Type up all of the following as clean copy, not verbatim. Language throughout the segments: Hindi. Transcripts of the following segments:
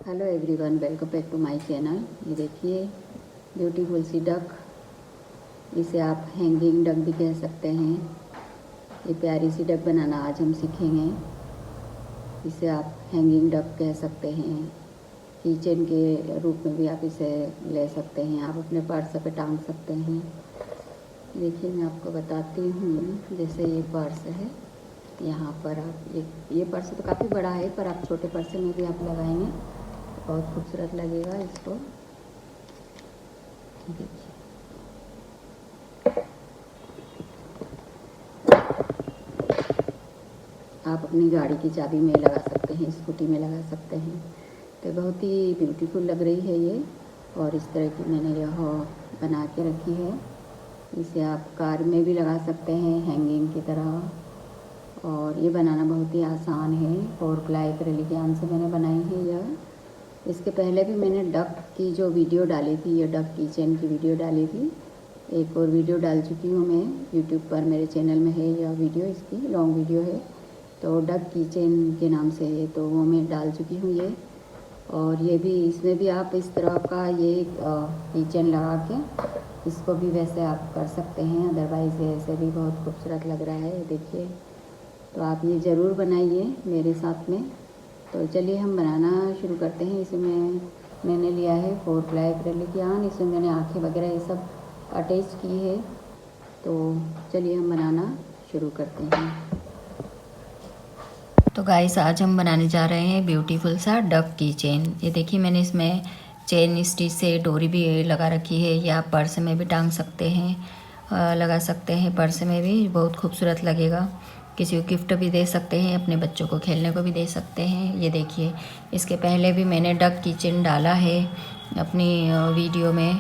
Hello everyone, welcome back to my channel. ये देखिए ब्यूटीफुल सी डक, इसे आप हैंगिंग डक भी कह सकते हैं। ये प्यारी सी डक बनाना आज हम सीखेंगे। इसे आप हैंगिंग डक कह सकते हैं, किचन के रूप में भी आप इसे ले सकते हैं, आप अपने पर्स पे टांग सकते हैं। देखिए मैं आपको बताती हूँ। जैसे ये पर्स है, यहाँ पर आप ये पर्स तो काफ़ी बड़ा है, पर आप छोटे पर्स में भी आप लगाएंगे बहुत खूबसूरत लगेगा इसको। देखिए आप अपनी गाड़ी की चाबी में लगा सकते हैं, स्कूटी में लगा सकते हैं। तो बहुत ही ब्यूटीफुल लग रही है ये। और इस तरह की मैंने यह बना के रखी है। इसे आप कार में भी लगा सकते हैं हैंगिंग की तरह। और ये बनाना बहुत ही आसान है। 4 प्लाई एक्रेलिक से मैंने बनाई है यह। इसके पहले भी मैंने डक की जो वीडियो डाली थी, ये डक किचन की वीडियो डाली थी। एक और वीडियो डाल चुकी हूँ मैं यूट्यूब पर, मेरे चैनल में है यह वीडियो, इसकी लॉन्ग वीडियो है। तो डक किचन के नाम से है, तो वो मैं डाल चुकी हूँ ये। और ये भी, इसमें भी आप इस तरह का ये किचन लगा के इसको भी वैसे आप कर सकते हैं। अदरवाइज़ ऐसे भी बहुत खूबसूरत लग रहा है, देखिए। तो आप ये ज़रूर बनाइए मेरे साथ में। तो चलिए हम बनाना शुरू करते हैं। इसमें मैंने लिया है 4 प्लाई एक्रेलिक यार्न। इसमें मैंने आँखें वगैरह ये सब अटैच की है। तो चलिए हम बनाना शुरू करते हैं। तो गाइस, आज हम बनाने जा रहे हैं ब्यूटीफुल सा डक की चेन। ये देखिए मैंने इसमें चेन स्टिच से डोरी भी लगा रखी है। या आप पर्स में भी टांग सकते हैं, लगा सकते हैं पर्स में भी, बहुत खूबसूरत लगेगा। किसी को गिफ्ट भी दे सकते हैं, अपने बच्चों को खेलने को भी दे सकते हैं। ये देखिए, इसके पहले भी मैंने डक किचन डाला है अपनी वीडियो में,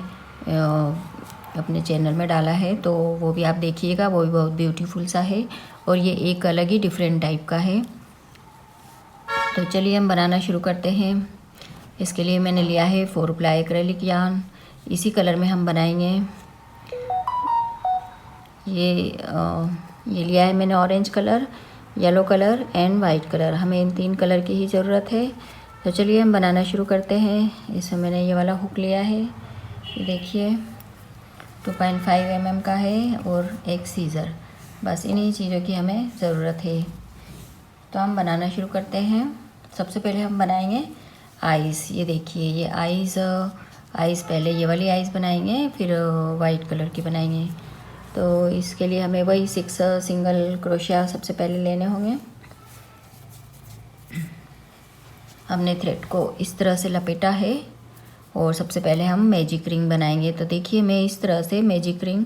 अपने चैनल में डाला है, तो वो भी आप देखिएगा। वो भी बहुत ब्यूटीफुल सा है और ये एक अलग ही डिफरेंट टाइप का है। तो चलिए हम बनाना शुरू करते हैं। इसके लिए मैंने लिया है 4 प्लाई एक्रेलिक यार्न। इसी कलर में हम बनाएंगे। ये लिया है मैंने orange colour, yellow colour and white colour. हमें इन 3 कलर की ही ज़रूरत है। तो चलिए हम बनाना शुरू करते हैं। इसमें मैंने ये वाला हुक लिया है, ये देखिए 2.5 mm का है, और एक सीज़र। बस इन्हीं चीज़ों की हमें ज़रूरत है। तो हम बनाना शुरू करते हैं। सबसे पहले हम बनाएंगे आइज़। ये देखिए, ये आइज़ पहले ये वाली आइज़ बनाएंगे, फिर वाइट कलर की बनाएंगे। तो इसके लिए हमें वही 6 सिंगल क्रोशिया सबसे पहले लेने होंगे। हमने थ्रेड को इस तरह से लपेटा है और सबसे पहले हम मैजिक रिंग बनाएंगे। तो देखिए मैं इस तरह से मैजिक रिंग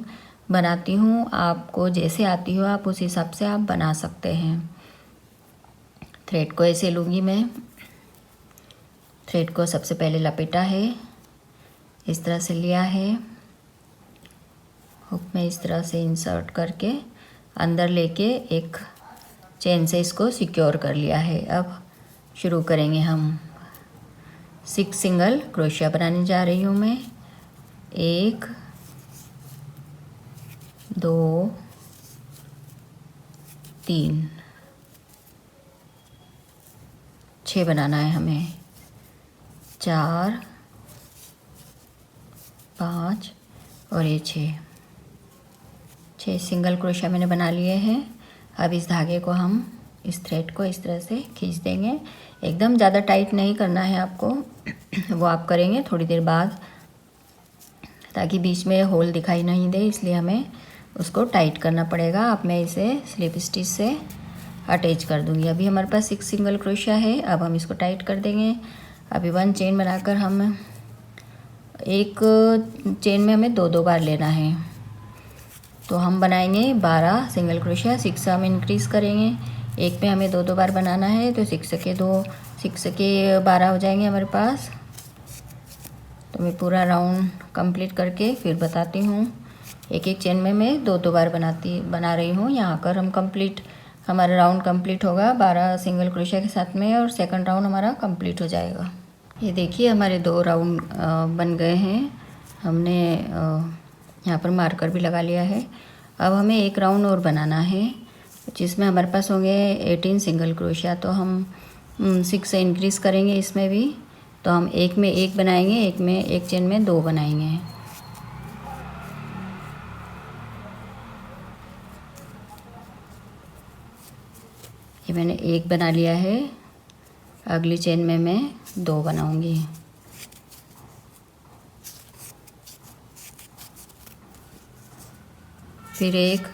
बनाती हूँ। आपको जैसे आती हो आप उस हिसाब से आप बना सकते हैं। थ्रेड को ऐसे लूँगी मैं। थ्रेड को सबसे पहले लपेटा है, इस तरह से लिया है। हुक में इस तरह से इंसर्ट करके अंदर लेके एक चेन से इसको सिक्योर कर लिया है। अब शुरू करेंगे हम। 6 सिंगल क्रोशिया बनाने जा रही हूँ मैं। 1 2 3 6 बनाना है हमें। 4 5 और ये 6 सिंगल क्रोशिया मैंने बना लिए हैं। अब इस धागे को हम, इस थ्रेड को इस तरह से खींच देंगे। एकदम ज़्यादा टाइट नहीं करना है आपको, वो आप करेंगे थोड़ी देर बाद, ताकि बीच में होल दिखाई नहीं दे, इसलिए हमें उसको टाइट करना पड़ेगा। अब मैं इसे स्लिप स्टिच से अटैच कर दूंगी। अभी हमारे पास 6 सिंगल क्रोशिया है, अब हम इसको टाइट कर देंगे। अभी 1 चेन बनाकर हम, एक चेन में हमें 2 बार लेना है। तो हम बनाएंगे 12 सिंगल क्रोशिया। 6 हम इंक्रीज़ करेंगे, एक में हमें 2 बार बनाना है। तो 6 के 12 हो जाएंगे हमारे पास। तो मैं पूरा राउंड कंप्लीट करके फिर बताती हूँ। एक चेन में मैं 2 बार बना रही हूँ। यहाँ कर हम कंप्लीट, हमारा राउंड कंप्लीट होगा 12 सिंगल क्रोशिया के साथ में, और सेकंड राउंड हमारा कंप्लीट हो जाएगा। ये देखिए हमारे 2 राउंड बन गए हैं। हमने यहाँ पर मार्कर भी लगा लिया है। अब हमें एक राउंड और बनाना है, जिसमें हमारे पास होंगे 18 सिंगल क्रोशिया। तो हम 6 से इंक्रीज़ करेंगे इसमें भी, तो हम एक में एक बनाएंगे, एक में एक चेन में दो बनाएंगे। ये मैंने एक बना लिया है, अगली चेन में मैं दो बनाऊंगी। फिर एक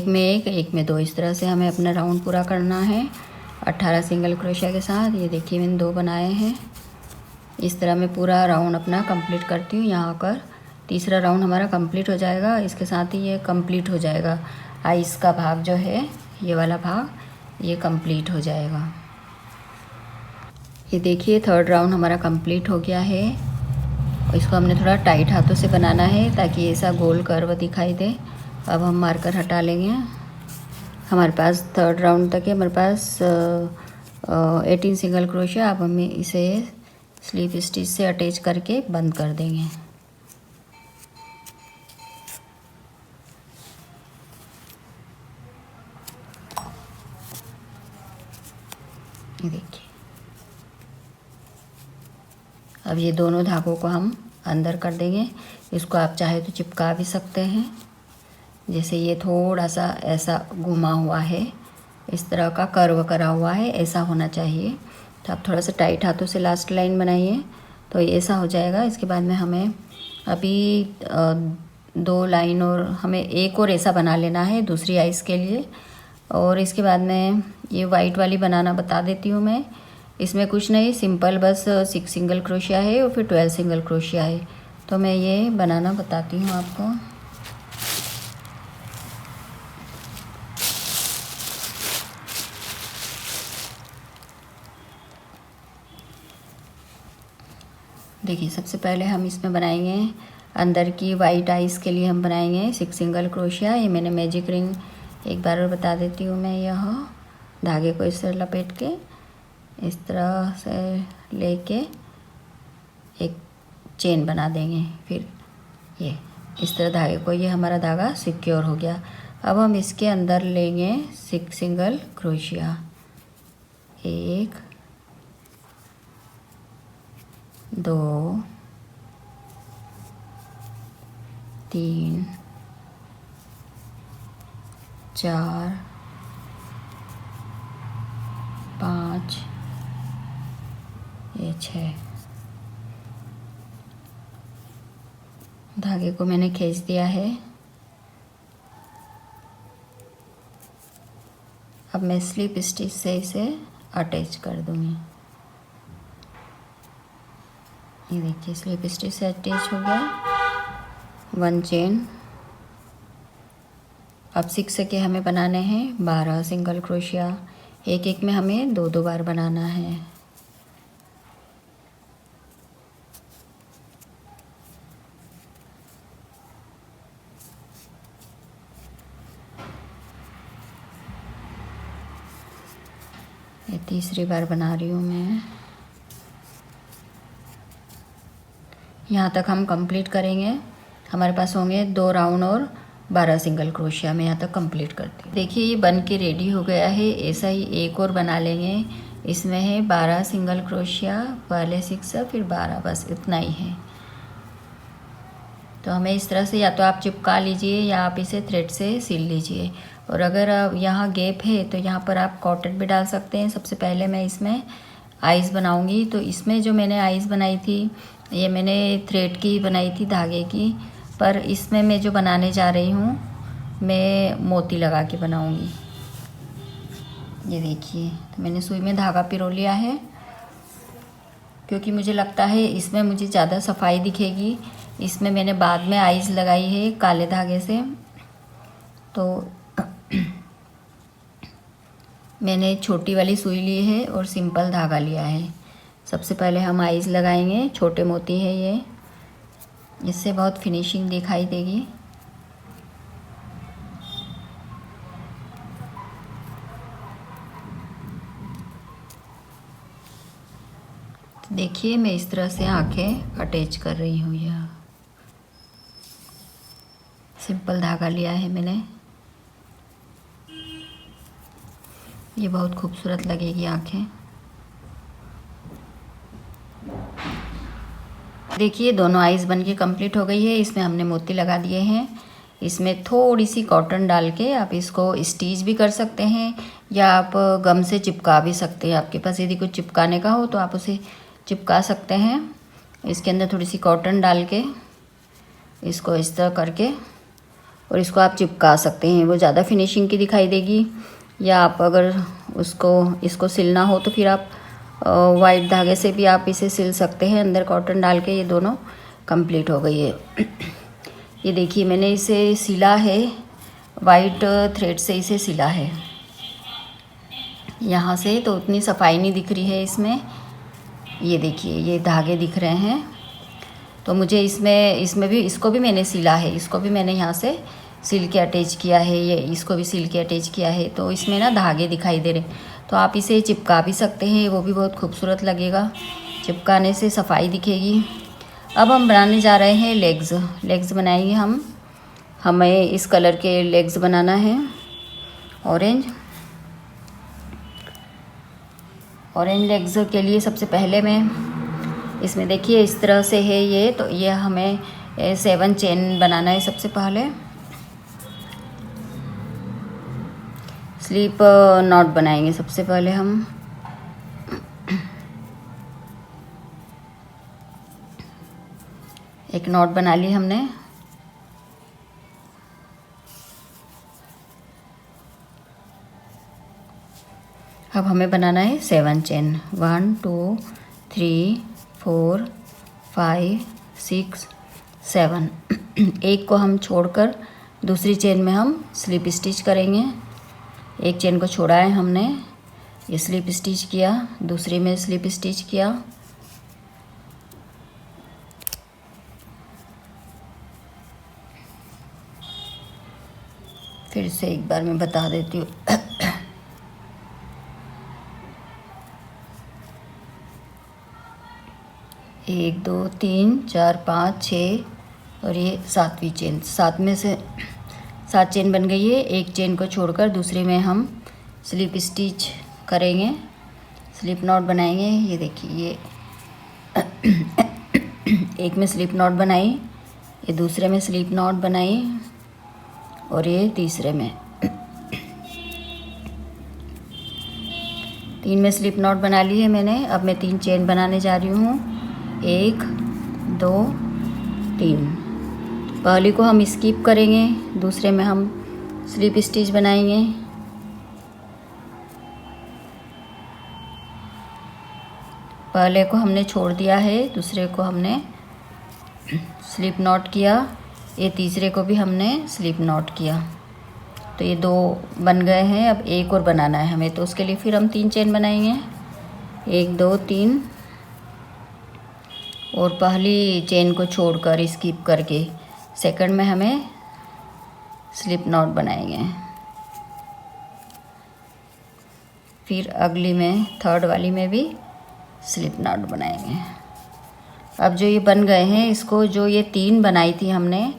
में एक में दो, इस तरह से हमें अपना राउंड पूरा करना है 18 सिंगल क्रोशिया के साथ। ये देखिए मैंने दो बनाए हैं। इस तरह मैं पूरा राउंड अपना कंप्लीट करती हूँ। यहाँ पर तीसरा राउंड हमारा कंप्लीट हो जाएगा, इसके साथ ही ये कंप्लीट हो जाएगा। आइस का भाग जो है, ये वाला भाग, ये कंप्लीट हो जाएगा। ये देखिए थर्ड राउंड हमारा कंप्लीट हो गया है। इसको हमने थोड़ा टाइट हाथों से बनाना है ताकि ऐसा गोल कर्व दिखाई दे। अब हम मार्कर हटा लेंगे। हमारे पास थर्ड राउंड तक है, हमारे पास 18 सिंगल क्रोशिया। अब हम इसे स्लीव स्टिच से अटैच करके बंद कर देंगे। ये देखिए, अब ये दोनों धागों को हम अंदर कर देंगे। इसको आप चाहे तो चिपका भी सकते हैं। जैसे ये थोड़ा सा ऐसा घुमा हुआ है, इस तरह का कर्व करा हुआ है, ऐसा होना चाहिए। तो आप थोड़ा सा टाइट हाथों से लास्ट लाइन बनाइए तो ये ऐसा हो जाएगा। इसके बाद में हमें अभी 2 लाइन और हमें एक और ऐसा बना लेना है दूसरी आइस के लिए। और इसके बाद में ये वाइट वाली बनाना बता देती हूँ मैं। इसमें कुछ नहीं, सिंपल बस 6 सिंगल क्रोशिया है और फिर 12 सिंगल क्रोशिया है। तो मैं ये बनाना बताती हूँ आपको। देखिए सबसे पहले हम इसमें बनाएंगे अंदर की वाइट आइस के लिए हम बनाएंगे 6 सिंगल क्रोशिया। ये मैंने मैजिक रिंग एक बार और बता देती हूँ मैं। यह धागे को इस तरह लपेट के इस तरह से लेके एक चेन बना देंगे। फिर ये इस तरह धागे को, ये हमारा धागा सिक्योर हो गया। अब हम इसके अंदर लेंगे 6 सिंगल क्रोशिया। 1 2 3 4 5 ये 6 धागे को मैंने खींच दिया है। अब मैं स्लिप स्टिच से इसे अटैच कर दूंगी। ये देखिए स्लिप स्टिच से अटैच हो गया। 1 चेन। अब 6 के हमें बनाने हैं 12 सिंगल क्रोशिया। एक एक में हमें 2 बार बनाना है। ये तीसरी बार बना रही हूँ मैं। यहाँ तक हम कंप्लीट करेंगे। हमारे पास होंगे 2 राउंड और 12 सिंगल क्रोशिया। मैं यहाँ तक कंप्लीट करती हूँ। देखिए ये बन के रेडी हो गया है। ऐसा ही एक और बना लेंगे। इसमें है 12 सिंगल क्रोशिया, पहले 6 फिर 12, बस इतना ही है। तो हमें इस तरह से या तो आप चिपका लीजिए या आप इसे थ्रेड से सिल लीजिए। और अगर यहाँ गैप है तो यहाँ पर आप कॉटन भी डाल सकते हैं। सबसे पहले मैं इसमें आइस बनाऊंगी। तो इसमें जो मैंने आइस बनाई थी, ये मैंने थ्रेड की बनाई थी, धागे की। पर इसमें मैं जो बनाने जा रही हूँ, मैं मोती लगा के बनाऊंगी। ये देखिए, तो मैंने सुई में धागा पिरो लिया है क्योंकि मुझे लगता है इसमें मुझे ज़्यादा सफाई दिखेगी। इसमें मैंने बाद में आइस लगाई है काले धागे से। तो मैंने छोटी वाली सुई ली है और सिंपल धागा लिया है। सबसे पहले हम आइस लगाएंगे। छोटे मोती है ये, इससे बहुत फिनिशिंग दिखाई देगी। तो देखिए मैं इस तरह से आंखें अटैच कर रही हूँ। यह सिंपल धागा लिया है मैंने। ये बहुत खूबसूरत लगेगी आंखें। देखिए दोनों आइज़ बन के कम्प्लीट हो गई है। इसमें हमने मोती लगा दिए हैं। इसमें थोड़ी सी कॉटन डाल के आप इसको स्टिच भी कर सकते हैं या आप गम से चिपका भी सकते हैं। आपके पास यदि कुछ चिपकाने का हो तो आप उसे चिपका सकते हैं। इसके अंदर थोड़ी सी कॉटन डाल के इसको इस तरह करके और इसको आप चिपका सकते हैं। वो ज़्यादा फिनिशिंग की दिखाई देगी। या आप अगर इसको सिलना हो तो फिर आप वाइट धागे से भी आप इसे सिल सकते हैं अंदर कॉटन डाल के। ये दोनों कंप्लीट हो गई है। ये देखिए मैंने इसे सिला है, वाइट थ्रेड से इसे सिला है यहाँ से, तो उतनी सफाई नहीं दिख रही है इसमें। ये देखिए ये धागे दिख रहे हैं। तो मुझे इसमें भी इसको भी मैंने सिला है, इसको भी मैंने यहाँ से सिल के अटैच किया है, ये इसको भी सिल के अटैच किया है। तो इसमें ना धागे दिखाई दे रहे, तो आप इसे चिपका भी सकते हैं, वो भी बहुत खूबसूरत लगेगा। चिपकाने से सफाई दिखेगी। अब हम बनाने जा रहे हैं लेग्स बनाएंगे हम। हमें इस कलर के लेग्स बनाना है, ऑरेंज लेग्स के लिए सबसे पहले मैं इसमें देखिए इस तरह से है ये, तो ये हमें 7 चेन बनाना है। सबसे पहले स्लीप नॉट बनाएंगे। सबसे पहले हम एक नॉट बना ली हमने। अब हमें बनाना है 7 चेन। 1 2 3 4 5 6 7। एक को हम छोड़कर दूसरी चेन में हम स्लिप स्टिच करेंगे। एक चेन को छोड़ा है हमने, ये स्लिप स्टिच किया, दूसरी में स्लिप स्टिच किया। फिर से एक बार मैं बता देती हूँ। 1 2 3 4 5 6 और ये 7वीं चेन। 7 में से 7 चेन बन गई है। एक चेन को छोड़कर दूसरे में हम स्लिप स्टिच करेंगे, स्लिप नॉट बनाएंगे। ये देखिए ये एक में स्लिप नॉट बनाई, ये दूसरे में स्लिप नॉट बनाई और ये तीसरे में 3 में स्लिप नॉट बना ली है मैंने। अब मैं 3 चेन बनाने जा रही हूँ। 1 2 3। पहली को हम स्किप करेंगे, दूसरे में हम स्लिप स्टिच बनाएंगे। पहले को हमने छोड़ दिया है, दूसरे को हमने स्लिप नॉट किया, ये तीसरे को भी हमने स्लिप नॉट किया। तो ये 2 बन गए हैं। अब एक और बनाना है हमें, तो उसके लिए फिर हम 3 चेन बनाएंगे। 1 2 3 और पहली चेन को छोड़कर स्किप करके सेकंड में हमें स्लिप नॉट बनाएंगे। फिर अगली में थर्ड वाली में भी स्लिप नॉट बनाएंगे। अब जो ये बन गए हैं, इसको जो ये 3 बनाई थी हमने,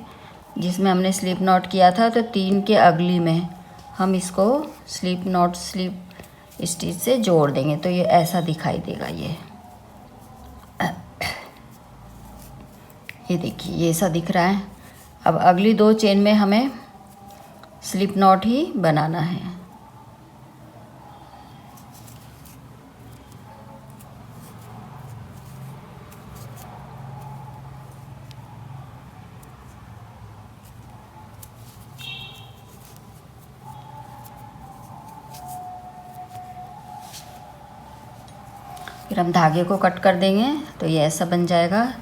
जिसमें हमने स्लिप नॉट किया था, तो 3 के अगली में हम इसको स्लिप नॉट स्लिप स्टिच से जोड़ देंगे। तो ये ऐसा दिखाई देगा। ये देखिए ये ऐसा दिख रहा है। अब अगली 2 चेन में हमें स्लिप नॉट ही बनाना है। फिर हम धागे को कट कर देंगे, तो ये ऐसा बन जाएगा।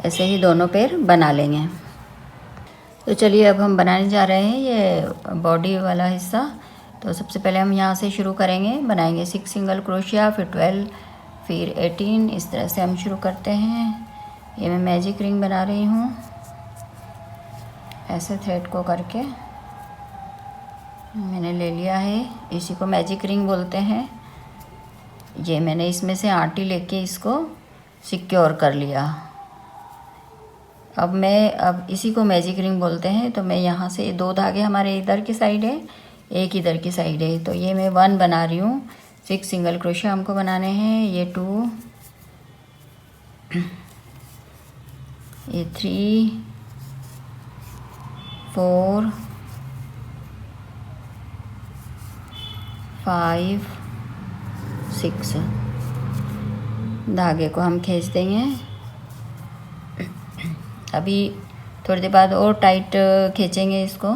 ऐसे ही दोनों पैर बना लेंगे। तो चलिए अब हम बनाने जा रहे हैं ये बॉडी वाला हिस्सा। तो सबसे पहले हम यहाँ से शुरू करेंगे, बनाएंगे 6 सिंगल क्रोशिया, फिर 12, फिर 18। इस तरह से हम शुरू करते हैं। ये मैं मैजिक रिंग बना रही हूँ, ऐसे थ्रेड को करके मैंने ले लिया है। इसी को मैजिक रिंग बोलते हैं। ये मैंने इसमें से आटी लेके इसको सिक्योर कर लिया। अब इसी को मैजिक रिंग बोलते हैं। तो मैं यहाँ से 2 धागे हमारे इधर की साइड है, एक इधर की साइड है। तो ये मैं 1 बना रही हूँ। 6 सिंगल क्रोशिया हमको बनाने हैं। ये 2 ये 3 4 5 6 धागे को हम खींच देंगे। अभी थोड़ी देर बाद और टाइट खींचेंगे इसको।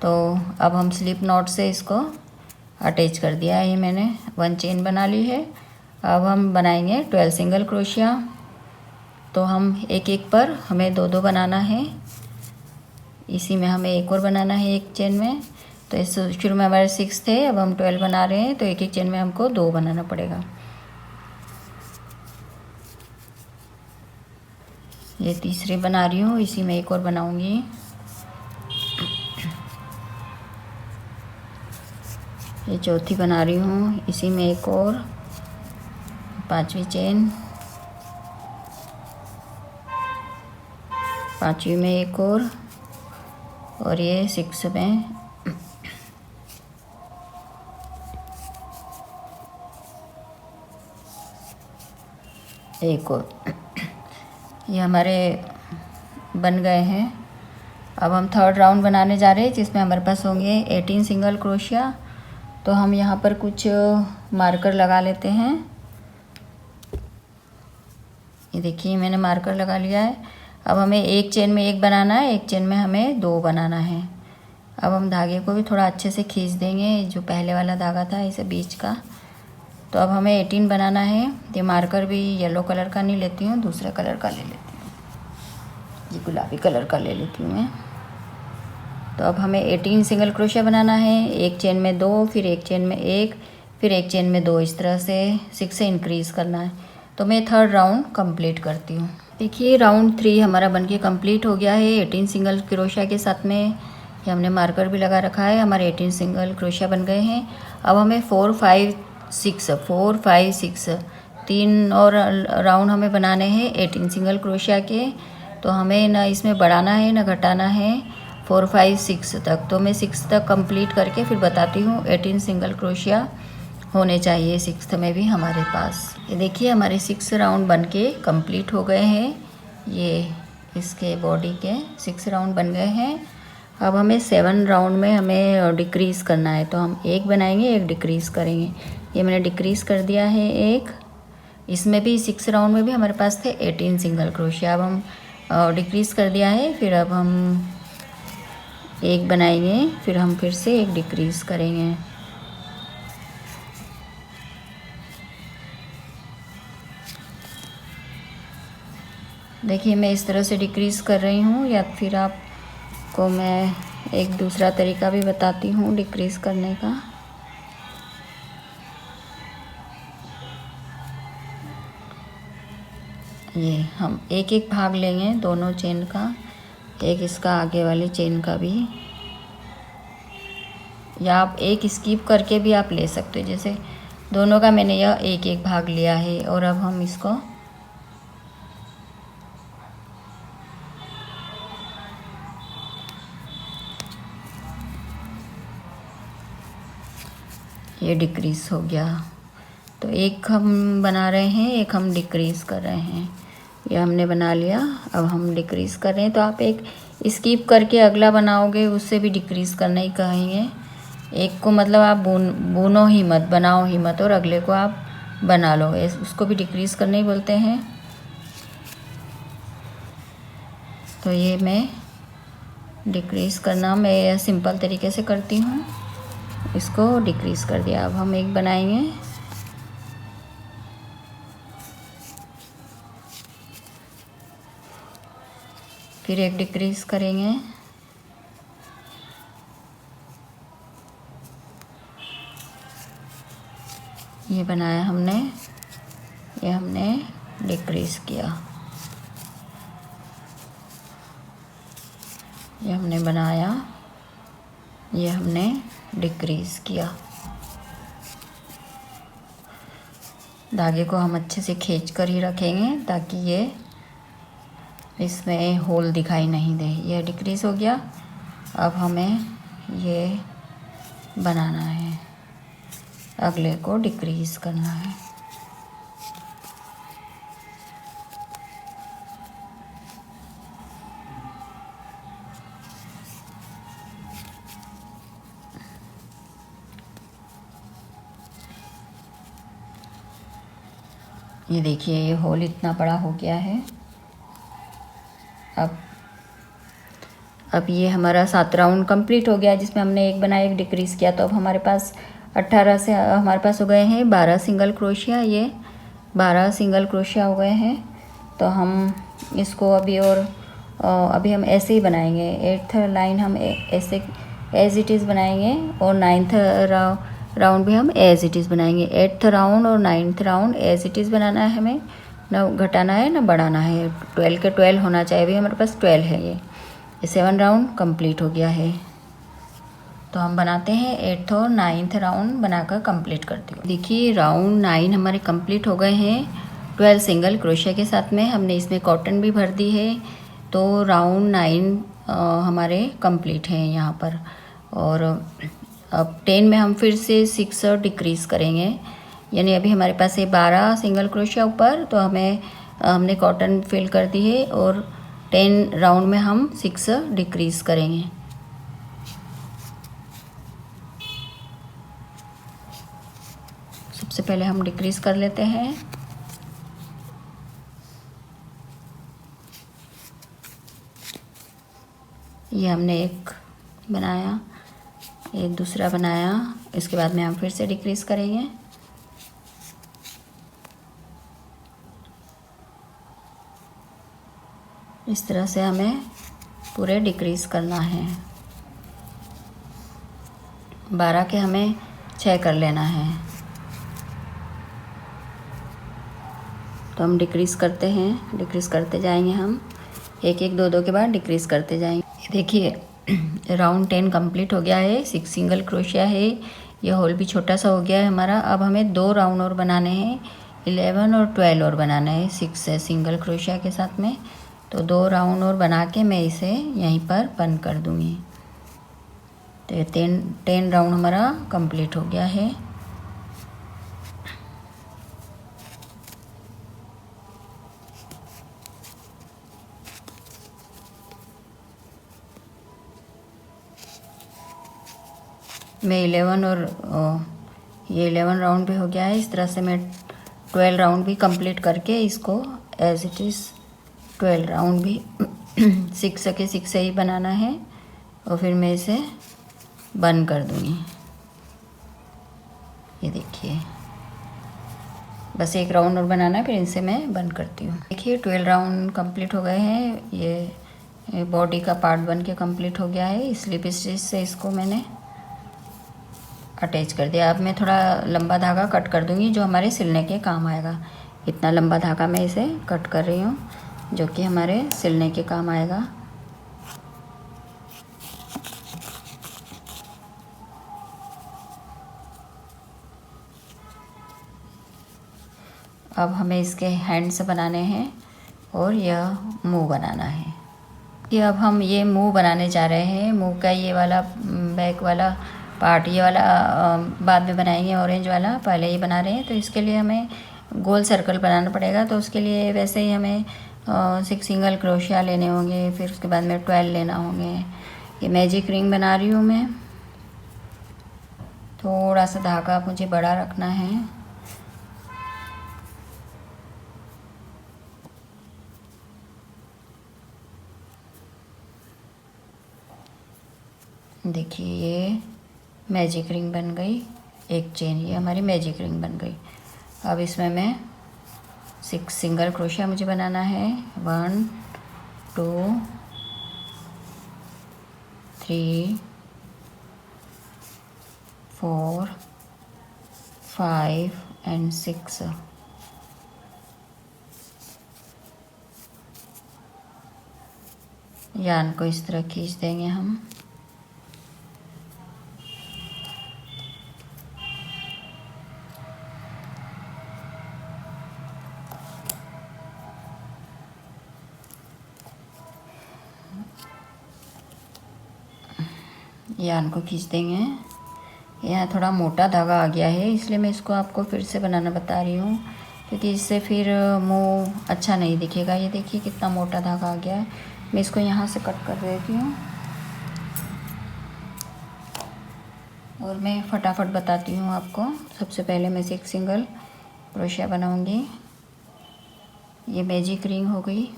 तो अब हम स्लिप नॉट से इसको अटैच कर दिया है। ये मैंने 1 चेन बना ली है। अब हम बनाएंगे 12 सिंगल क्रोशिया। तो हम एक एक पर हमें 2 2 बनाना है। इसी में हमें एक और बनाना है एक चेन में। तो इस शुरू में हमारे 6 थे, अब हम 12 बना रहे हैं, तो एक एक चेन में हमको 2 बनाना पड़ेगा। ये तीसरी बना रही हूँ, इसी में एक और बनाऊंगी। ये चौथी बना रही हूँ, इसी में एक और 5वीं चेन, 5वीं में एक और ये 6 में एक और। ये हमारे बन गए हैं। अब हम थर्ड राउंड बनाने जा रहे हैं, जिसमें हमारे पास होंगे 18 सिंगल क्रोशिया। तो हम यहाँ पर कुछ मार्कर लगा लेते हैं। ये देखिए मैंने मार्कर लगा लिया है। अब हमें एक चेन में एक बनाना है, एक चेन में हमें 2 बनाना है। अब हम धागे को भी थोड़ा अच्छे से खींच देंगे, जो पहले वाला धागा था इसे बीच का। तो अब हमें 18 बनाना है। ये मार्कर भी येलो कलर का नहीं लेती हूँ, दूसरे कलर का ले लेती हूँ। ये गुलाबी कलर का ले लेती हूँ मैं। तो अब हमें 18 सिंगल क्रोशिया बनाना है। एक चेन में 2, फिर एक चेन में 1, फिर एक चेन में 2, इस तरह से 6 से इंक्रीज़ करना है। तो मैं थर्ड राउंड कंप्लीट करती हूँ। देखिए राउंड 3 हमारा बनके कंप्लीट हो गया है 18 सिंगल क्रोशिया के साथ में। ये हमने मार्कर भी लगा रखा है। हमारे 18 सिंगल क्रोशिया बन गए हैं। अब हमें 4 5 6 3 और राउंड हमें बनाने हैं 18 सिंगल क्रोशिया के। तो हमें ना इसमें बढ़ाना है ना घटाना है 4 5 6 तक। तो मैं 6 तक कंप्लीट करके फिर बताती हूँ। 18 सिंगल क्रोशिया होने चाहिए 6th में भी हमारे पास। ये देखिए हमारे 6 राउंड बनके कंप्लीट हो गए हैं। ये इसके बॉडी के 6 राउंड बन गए हैं। अब हमें 7 राउंड में हमें डिक्रीज़ करना है। तो हम एक बनाएंगे, एक डिक्रीज़ करेंगे। ये मैंने डिक्रीज़ कर दिया है एक। इसमें भी 6 राउंड में भी हमारे पास थे 18 सिंगल क्रोशिया। अब हम डिक्रीज़ कर दिया है। फिर अब हम एक बनाएंगे, फिर हम फिर से एक डिक्रीज़ करेंगे। देखिए मैं इस तरह से डिक्रीज़ कर रही हूँ, या फिर आपको मैं एक दूसरा तरीका भी बताती हूँ डिक्रीज़ करने का। ये हम एक एक भाग लेंगे दोनों चेन का, एक इसका आगे वाली चेन का भी, या आप एक स्किप करके भी आप ले सकते हो। जैसे दोनों का मैंने यह एक एक भाग लिया है। और अब हम इसको ये डिक्रीज़ हो गया। तो एक हम बना रहे हैं, एक हम डिक्रीज़ कर रहे हैं। ये हमने बना लिया। अब हम डिक्रीज़ कर रहे हैं। तो आप एक स्किप करके अगला बनाओगे, उससे भी डिक्रीज़ करना ही कहेंगे। एक को मतलब आप बुनो ही मत, बनाओ ही मत, और अगले को आप बना लो, उसको भी डिक्रीज़ करना ही बोलते हैं। तो ये मैं डिक्रीज़ करना मैं सिंपल तरीके से करती हूँ। इसको डिक्रीज़ कर दिया। अब हम एक बनाएंगे, फिर एक डिक्रीज़ करेंगे, ये बनाया हमने, ये हमने डिक्रीज़ किया, ये हमने बनाया, ये हमने डिक्रीज़ किया। धागे को हम अच्छे से खींच कर ही रखेंगे ताकि ये इसमें होल दिखाई नहीं दे। ये डिक्रीज़ हो गया। अब हमें ये बनाना है, अगले को डिक्रीज़ करना है। ये देखिए ये होल इतना बड़ा हो गया है। अब ये हमारा 7 राउंड कंप्लीट हो गया, जिसमें हमने एक बनाया एक डिक्रीज़ किया। तो अब हमारे पास 18 से हमारे पास हो गए हैं 12 सिंगल क्रोशिया। ये 12 सिंगल क्रोशिया हो गए हैं। तो हम इसको अभी अभी हम ऐसे ही बनाएंगे। 8th लाइन हम ऐसे एज इट इज़ बनाएंगे और 9th राउंड भी हम एज इट इज़ बनाएंगे। 8th राउंड और 9th round as it is बनाना है हमें, ना घटाना है ना बढ़ाना है। 12 के 12 होना चाहिए। अभी हमारे पास 12 है। ये 7 राउंड कंप्लीट हो गया है। तो हम बनाते हैं 8th और 9th राउंड बनाकर कंप्लीट करती हूँ। देखिए राउंड 9 हमारे कंप्लीट हो गए हैं 12 सिंगल क्रोशिया के साथ में। हमने इसमें कॉटन भी भर दी है। तो राउंड 9 हमारे कंप्लीट हैं यहाँ पर। और अब 10 में हम फिर से 6 डिक्रीज़ करेंगे, यानी अभी हमारे पास है 12 सिंगल क्रोशिया ऊपर। तो हमने कॉटन फिल कर दी है और 10 राउंड में हम 6 डिक्रीज़ करेंगे। सबसे पहले हम डिक्रीज़ कर लेते हैं। ये हमने एक बनाया, एक दूसरा बनाया, इसके बाद में हम फिर से डिक्रीज़ करेंगे। इस तरह से हमें पूरे डिक्रीज़ करना है। 12 के हमें 6 कर लेना है। तो हम डिक्रीज़ करते हैं, डिक्रीज़ करते जाएंगे। हम एक एक 2 के बाद डिक्रीज़ करते जाएंगे। देखिए राउंड 10 कंप्लीट हो गया है। 6 सिंगल क्रोशिया है। ये होल भी छोटा सा हो गया है हमारा। अब हमें 2 राउंड और बनाने हैं, 11 और 12 और बनाना है 6 सिंगल क्रोशिया के साथ में। तो 2 राउंड और बना के मैं इसे यहीं पर बंद कर दूँगी। तो ये 10 राउंड हमारा कंप्लीट हो गया है। मैं 11 और ये 11 राउंड भी हो गया है। इस तरह से मैं 12 राउंड भी कंप्लीट करके इसको एज इट इज़ 12 राउंड भी 6 के 6 ही बनाना है और फिर मैं इसे बंद कर दूँगी। ये देखिए बस एक राउंड और बनाना है, फिर इनसे मैं बंद करती हूँ। देखिए 12 राउंड कंप्लीट हो गए हैं। ये बॉडी का पार्ट बन के कंप्लीट हो गया है। स्लिप स्टिच से इसको मैंने अटैच कर दिया। अब मैं थोड़ा लंबा धागा कट कर दूँगी जो हमारे सिलने के काम आएगा। इतना लंबा धागा मैं इसे कट कर रही हूँ जो कि हमारे सिलने के काम आएगा। अब हमें इसके हैंड्स बनाने हैं और यह मुंह बनाना है। कि अब हम ये मुंह बनाने जा रहे हैं। मुंह का ये वाला बैक वाला पार्ट, ये वाला बाद में बनाएंगे, ऑरेंज वाला पहले ही बना रहे हैं। तो इसके लिए हमें गोल सर्कल बनाना पड़ेगा। तो उसके लिए वैसे ही हमें 6 सिंगल क्रोशिया लेने होंगे, फिर उसके बाद में 12 लेना होंगे। ये मैजिक रिंग बना रही हूँ मैं। थोड़ा सा धागा मुझे बड़ा रखना है। देखिए ये मैजिक रिंग बन गई, एक चेन, ये हमारी मैजिक रिंग बन गई। अब इसमें मैं 6 सिंगल क्रोशिया मुझे बनाना है। 1 2 3 4 5 एंड 6। यान को इस तरह खींच देंगे हम। यान को खींच देंगे। यहाँ थोड़ा मोटा धागा आ गया है, इसलिए मैं इसको आपको फिर से बनाना बता रही हूँ, क्योंकि इससे फिर मुंह अच्छा नहीं दिखेगा। ये देखिए कितना मोटा धागा आ गया है। मैं इसको यहाँ से कट कर देती हूँ और मैं फटाफट बताती हूँ आपको। सबसे पहले मैं 6 सिंगल क्रोशिया बनाऊँगी। ये मैजिक रिंग हो गई।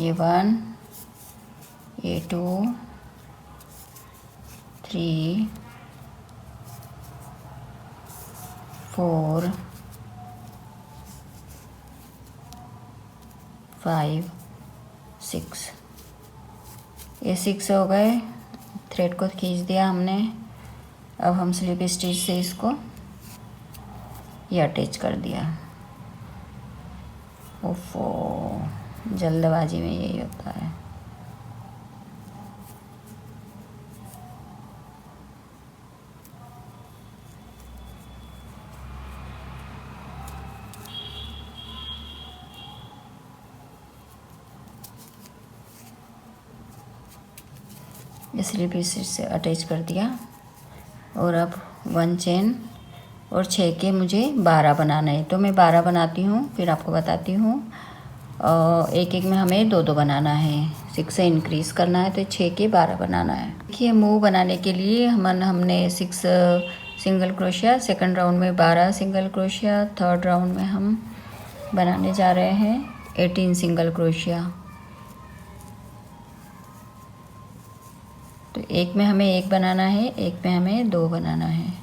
ये 1, ये 2, 3, 4, 5, 6। ये 6 हो गए। थ्रेड को खींच दिया हमने। अब हम स्लिप स्टिच से इसको ये अटैच कर दिया। ओफो, जल्दबाजी में यही होता है। ये स्लिप स्टिच से अटैच कर दिया। और अब 1 चेन और 6 के मुझे 12 बनाना है, तो मैं 12 बनाती हूँ, फिर आपको बताती हूँ। एक एक में हमें 2-2 बनाना है। 6 से इंक्रीज़ करना है तो 6 के 12 बनाना है। देखिए, मूव बनाने के लिए हमने 6 सिंगल क्रोशिया, सेकंड राउंड में 12 सिंगल क्रोशिया, थर्ड राउंड में हम बनाने जा रहे हैं 18 सिंगल क्रोशिया। तो एक में हमें 1 बनाना है, एक में हमें 2 बनाना है।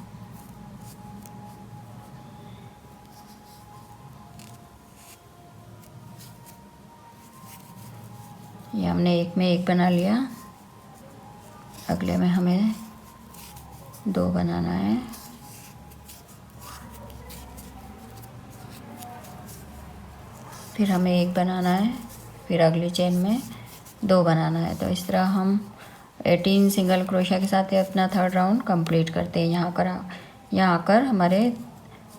ये हमने एक में 1 बना लिया। अगले में हमें 2 बनाना है। फिर हमें 1 बनाना है, फिर अगली चेन में 2 बनाना है। तो इस तरह हम 18 सिंगल क्रोशिया के साथ अपना थर्ड राउंड कंप्लीट करते हैं। यहाँ आकर हमारे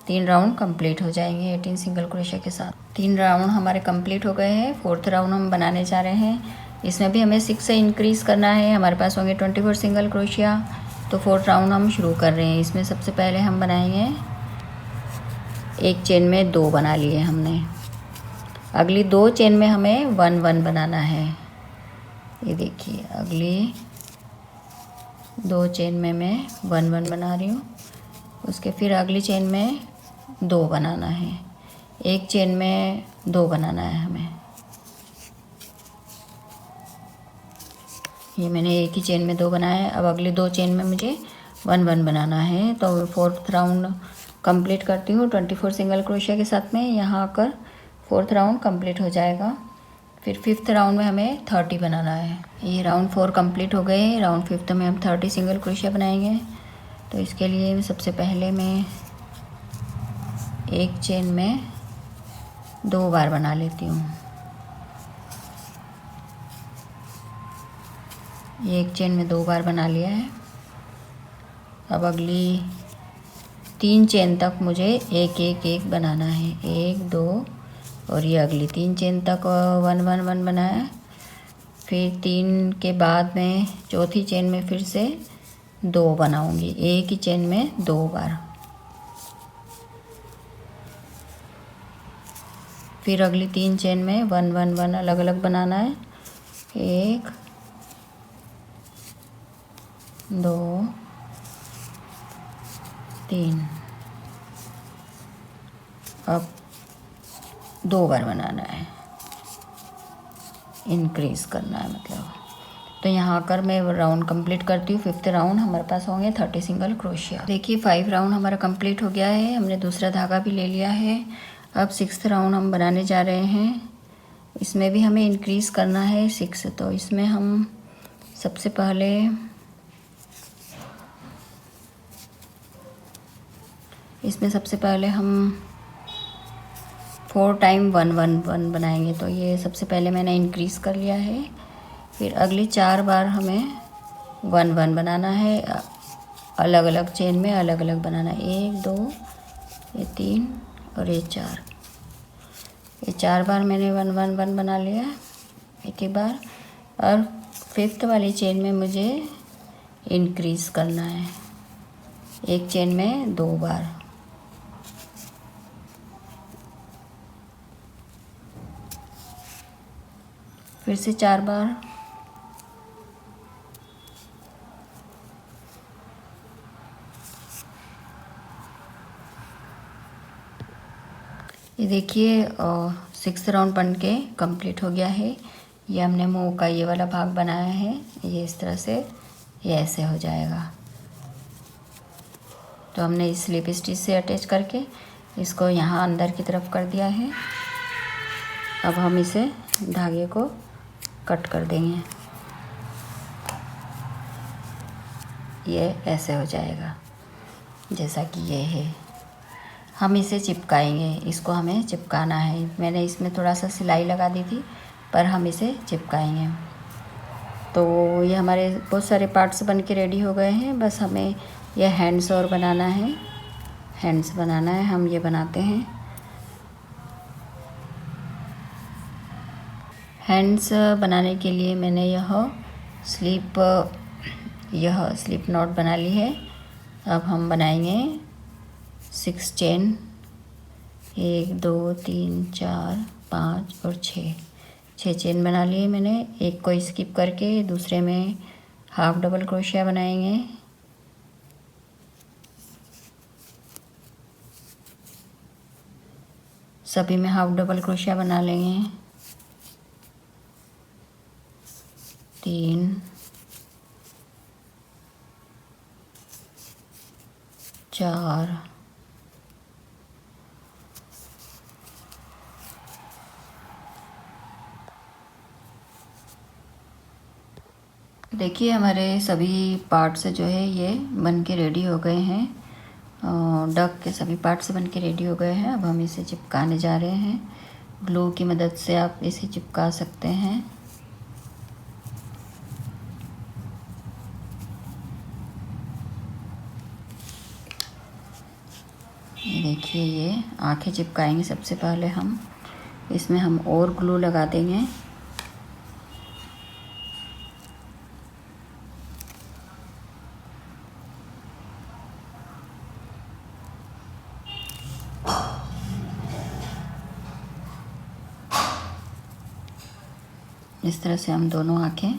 3 राउंड कंप्लीट हो जाएंगे 18 सिंगल क्रोशिया के साथ। 3 राउंड हमारे कंप्लीट हो गए हैं। फोर्थ राउंड हम बनाने जा रहे हैं। इसमें भी हमें 6 से इंक्रीज़ करना है। हमारे पास होंगे 24 सिंगल क्रोशिया। तो फोर्थ राउंड हम शुरू कर रहे हैं। इसमें सबसे पहले हम बनाएंगे, एक चेन में 2 बना लिए हमने। अगली 2 चेन में हमें 1-1 बनाना है। ये देखिए, अगली 2 चेन में मैं 1-1 बना रही हूँ। उसके फिर अगली चेन में 2 बनाना है। एक चेन में 2 बनाना है हमें। ये मैंने एक ही चेन में 2 बनाया है। अब अगली 2 चेन में मुझे 1-1 बनाना है। तो फोर्थ राउंड कंप्लीट करती हूँ 24 सिंगल क्रोशिया के साथ में। यहाँ आकर फोर्थ राउंड कंप्लीट हो जाएगा। फिर फिफ्थ राउंड में हमें 30 बनाना है। ये राउंड 4 कंप्लीट हो गए। राउंड फिफ्थ में हम 30 सिंगल क्रोशिया बनाएंगे। तो इसके लिए सबसे पहले मैं एक चेन में 2 बार बना लेती हूँ। ये एक चेन में 2 बार बना लिया है। अब अगली 3 चेन तक मुझे एक बनाना है। 1, 2 और ये अगली 3 चेन तक 1-1-1 बनाया। फिर 3 के बाद में चौथी चेन में फिर से 2 बनाऊंगी, एक ही चेन में 2 बार। फिर अगली 3 चेन में 1-1-1 अलग अलग बनाना है। 1, 2, 3। अब 2 बार बनाना है, इंक्रीज़ करना है मतलब। तो यहाँ आकर मैं राउंड कंप्लीट करती हूँ। फिफ्थ राउंड हमारे पास होंगे 30 सिंगल क्रोशिया। देखिए 5 राउंड हमारा कंप्लीट हो गया है। हमने दूसरा धागा भी ले लिया है। अब 6th राउंड हम बनाने जा रहे हैं। इसमें भी हमें इंक्रीज़ करना है 6। तो इसमें हम सबसे पहले हम 4 टाइम 1-1-1 बनाएंगे। तो ये सबसे पहले मैंने इंक्रीज़ कर लिया है। फिर अगली 4 बार हमें 1-1 बनाना है। अलग अलग चेन में अलग अलग बनाना है। 1, 2, ये 3 और ये 4। ये 4 बार मैंने 1-1-1 बना लिया एक ही बार। और फिफ्थ वाली चेन में मुझे इंक्रीज़ करना है, एक चेन में 2 बार। फिर से 4 बार। ये देखिए 6 राउंड बन के कंप्लीट हो गया है। ये हमने मुंह का ये वाला भाग बनाया है, ये इस तरह से ये ऐसे हो जाएगा। तो हमने इस स्लिप स्टिच से अटैच करके इसको यहाँ अंदर की तरफ कर दिया है। अब हम इसे धागे को कट कर देंगे, ये ऐसे हो जाएगा जैसा कि ये है। हम इसे चिपकाएंगे, इसको हमें चिपकाना है। मैंने इसमें थोड़ा सा सिलाई लगा दी थी, पर हम इसे चिपकाएंगे। तो ये हमारे बहुत सारे पार्ट्स बन के रेडी हो गए हैं। बस हमें ये हैंड्स और बनाना है, हैंड्स बनाना है। हम ये बनाते हैं। हैंड्स बनाने के लिए मैंने यह स्लिप नॉट बना ली है। अब हम बनाएंगे 6 चेन, 1 2 3 4 5 और 6 चेन बना लिए मैंने। एक को स्किप करके दूसरे में हाफ डबल क्रोशिया बनाएंगे। सभी में हाफ डबल क्रोशिया बना लेंगे। 3 4 देखिए हमारे सभी पार्ट्स जो है ये बन के रेडी हो गए हैं। डक के सभी पार्ट्स बन के रेडी हो गए हैं। अब हम इसे चिपकाने जा रहे हैं। ग्लू की मदद से आप इसे चिपका सकते हैं। ये देखिए ये आंखें चिपकाएंगे। सबसे पहले हम इसमें हम और ग्लू लगा देंगे। इस तरह से हम दोनों आंखें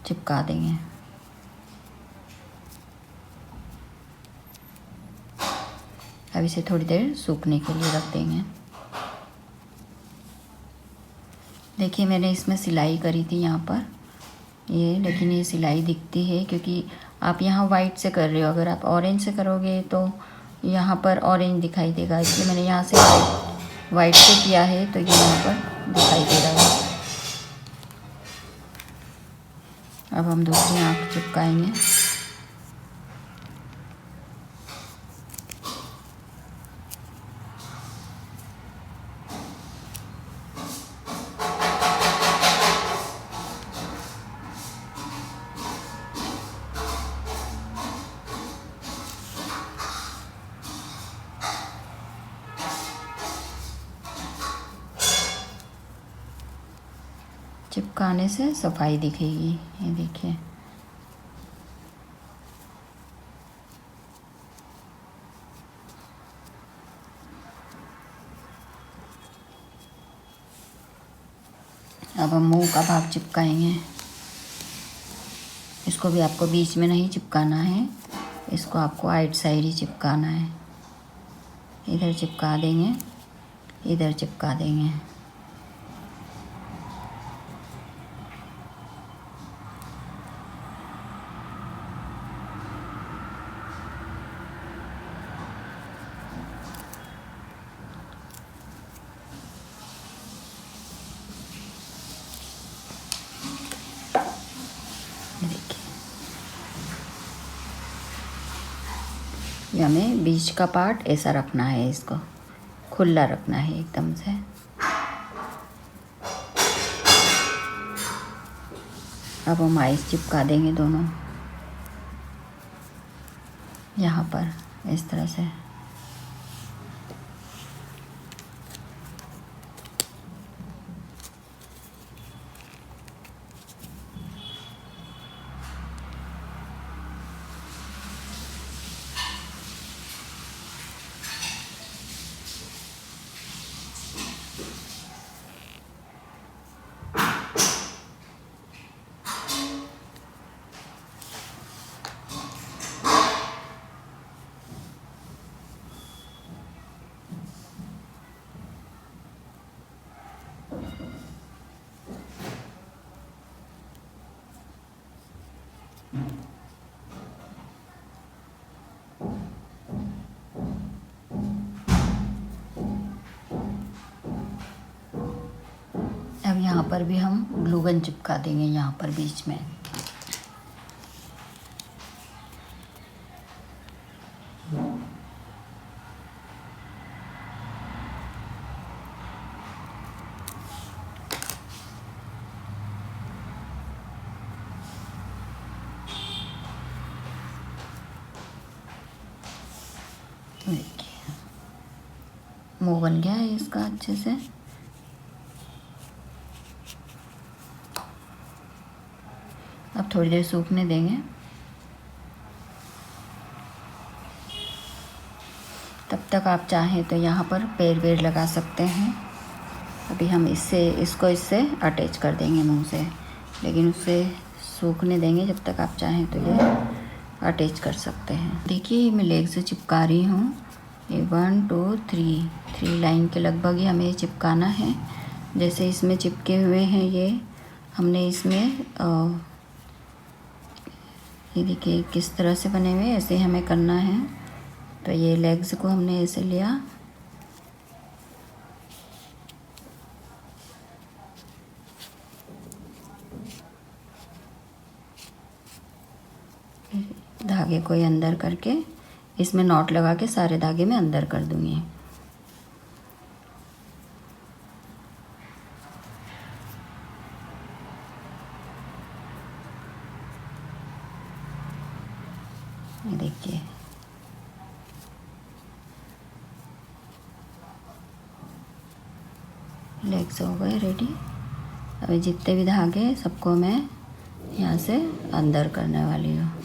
चिपका देंगे। अब इसे थोड़ी देर सूखने के लिए रख देंगे। देखिए मैंने इसमें सिलाई करी थी यहाँ पर ये, लेकिन ये सिलाई दिखती है क्योंकि आप यहाँ वाइट से कर रहे हो। अगर आप ऑरेंज से करोगे तो यहाँ पर ऑरेंज दिखाई देगा, इसलिए मैंने यहाँ से वाइट से किया है तो ये यहाँ पर दिखाई दे रहा है। अब हम दूसरी आँख चिपकाएंगे। चिपकाने से सफाई दिखेगी। ये देखिए अब हम मुंह का भाग चिपकाएंगे। इसको भी आपको बीच में नहीं चिपकाना है, इसको आपको आइट साइड ही चिपकाना है। इधर चिपका देंगे, इधर चिपका देंगे। ये हमें बीच का पार्ट ऐसा रखना है, इसको खुला रखना है एकदम से। अब हम आइस चिपका देंगे दोनों यहाँ पर इस तरह से। यहाँ पर भी हम ग्लू गन चिपका देंगे, यहाँ पर बीच में। देखिए मुंह बन गया है इसका अच्छे से। अब थोड़ी देर सूखने देंगे, तब तक आप चाहें तो यहाँ पर पैर वेर लगा सकते हैं। अभी हम इसको इससे अटैच कर देंगे मुंह से, लेकिन उसे सूखने देंगे जब तक। आप चाहें तो ये अटैच कर सकते हैं। देखिए मैं लेग से चिपका रही हूँ। ये 1 2 3 लाइन के लगभग ही हमें चिपकाना है। जैसे इसमें चिपके हुए हैं ये, हमने इसमें ये देखिए किस तरह से बने हुए, ऐसे हमें करना है। तो ये लेग्स को हमने ऐसे लिया, धागे को ये अंदर करके इसमें नॉट लगा के सारे धागे में अंदर कर दूंगी। ये देखिए लेग्स हो गए रेडी। अभी जितने भी धागे सबको मैं यहाँ से अंदर करने वाली हूँ।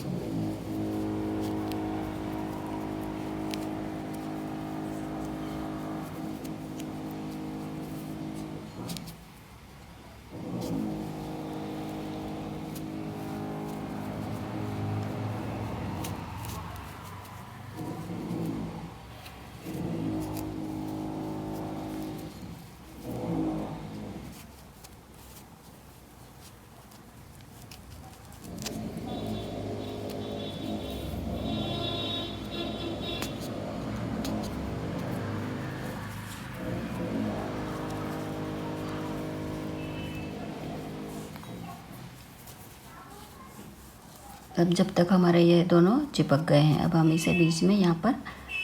अब जब तक हमारे ये दोनों चिपक गए हैं, अब हम इसे बीच में यहाँ पर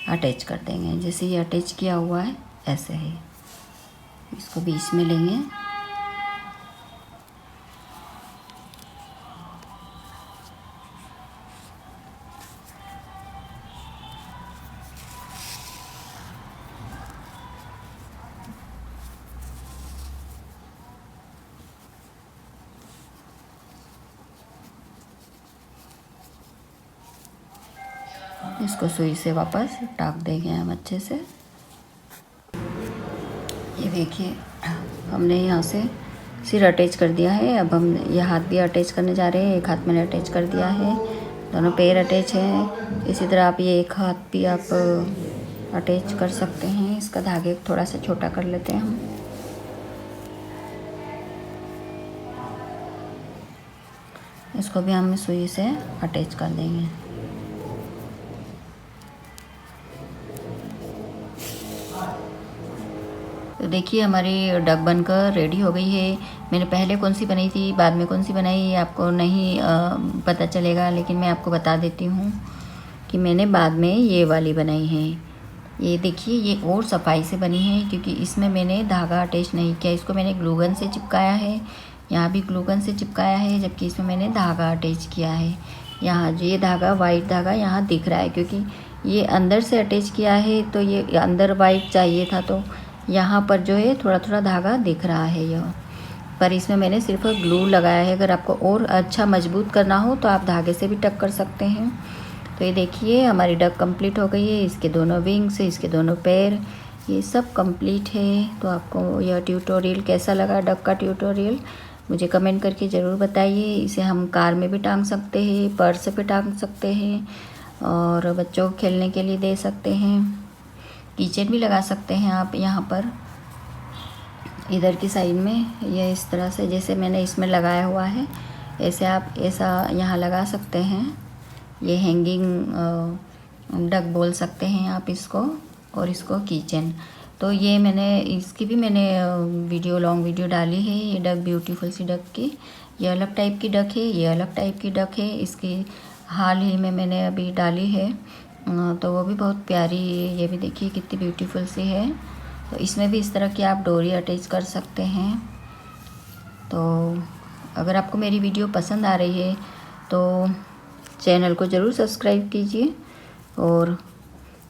अटैच कर देंगे। जैसे ये अटैच किया हुआ है ऐसे ही इसको बीच में लेंगे। इसको सुई से वापस टाक देंगे हम अच्छे से। ये देखिए हमने यहाँ से सिर अटैच कर दिया है। अब हम ये हाथ भी अटैच करने जा रहे हैं। एक हाथ मैंने अटैच कर दिया है, दोनों पैर अटैच हैं। इसी तरह आप ये एक हाथ भी आप अटैच कर सकते हैं। इसका धागे थोड़ा सा छोटा कर लेते हैं हम। इसको भी हम सुई से अटैच कर देंगे। तो देखिए हमारी डक बनकर रेडी हो गई है। मैंने पहले कौन सी बनाई थी, बाद में कौन सी बनाई, ये आपको नहीं पता चलेगा, लेकिन मैं आपको बता देती हूँ कि मैंने बाद में ये वाली बनाई है। ये देखिए ये और सफाई से बनी है, क्योंकि इसमें मैंने धागा अटैच नहीं किया। इसको मैंने ग्लू गन से चिपकाया है, यहाँ भी ग्लू गन से चिपकाया है, जबकि इसमें मैंने धागा अटैच किया है। यहाँ जो ये धागा वाइट धागा यहाँ दिख रहा है, क्योंकि ये अंदर से अटैच किया है, तो ये अंदर वाइट चाहिए था, तो यहाँ पर जो है थोड़ा थोड़ा धागा दिख रहा है यह, पर इसमें मैंने सिर्फ ग्लू लगाया है। अगर आपको और अच्छा मजबूत करना हो तो आप धागे से भी टक कर सकते हैं। तो ये देखिए हमारी डक कंप्लीट हो गई है। इसके दोनों विंग्स, इसके दोनों पैर, ये सब कंप्लीट है। तो आपको यह ट्यूटोरियल कैसा लगा, डक का ट्यूटोरियल, मुझे कमेंट करके ज़रूर बताइए। इसे हम कार में भी टांग सकते हैं, पर्स पे टांग सकते हैं, और बच्चों को खेलने के लिए दे सकते हैं। कीचेन भी लगा सकते हैं आप यहाँ पर इधर की साइड में। ये इस तरह से जैसे मैंने इसमें लगाया हुआ है, ऐसे आप ऐसा यहाँ लगा सकते हैं। ये हैंगिंग डक बोल सकते हैं आप इसको, और इसको कीचेन। तो ये मैंने इसकी भी मैंने लॉन्ग वीडियो डाली है। ये डक ब्यूटीफुल सी डक की, ये अलग टाइप की डक है, ये अलग टाइप की डक है। इसकी हाल ही में मैंने अभी डाली है, तो वो भी बहुत प्यारी, ये भी देखिए कितनी ब्यूटीफुल सी है। तो इसमें भी इस तरह की आप डोरी अटैच कर सकते हैं। तो अगर आपको मेरी वीडियो पसंद आ रही है तो चैनल को ज़रूर सब्सक्राइब कीजिए, और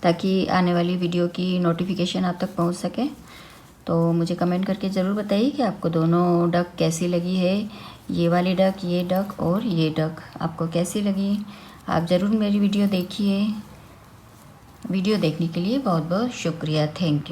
ताकि आने वाली वीडियो की नोटिफिकेशन आप तक पहुंच सके। तो मुझे कमेंट करके ज़रूर बताइए कि आपको दोनों डक कैसी लगी है, ये वाली डक, ये डक और ये डक आपको कैसी लगी। आप ज़रूर मेरी वीडियो देखिए। वीडियो देखने के लिए बहुत बहुत शुक्रिया, थैंक यू।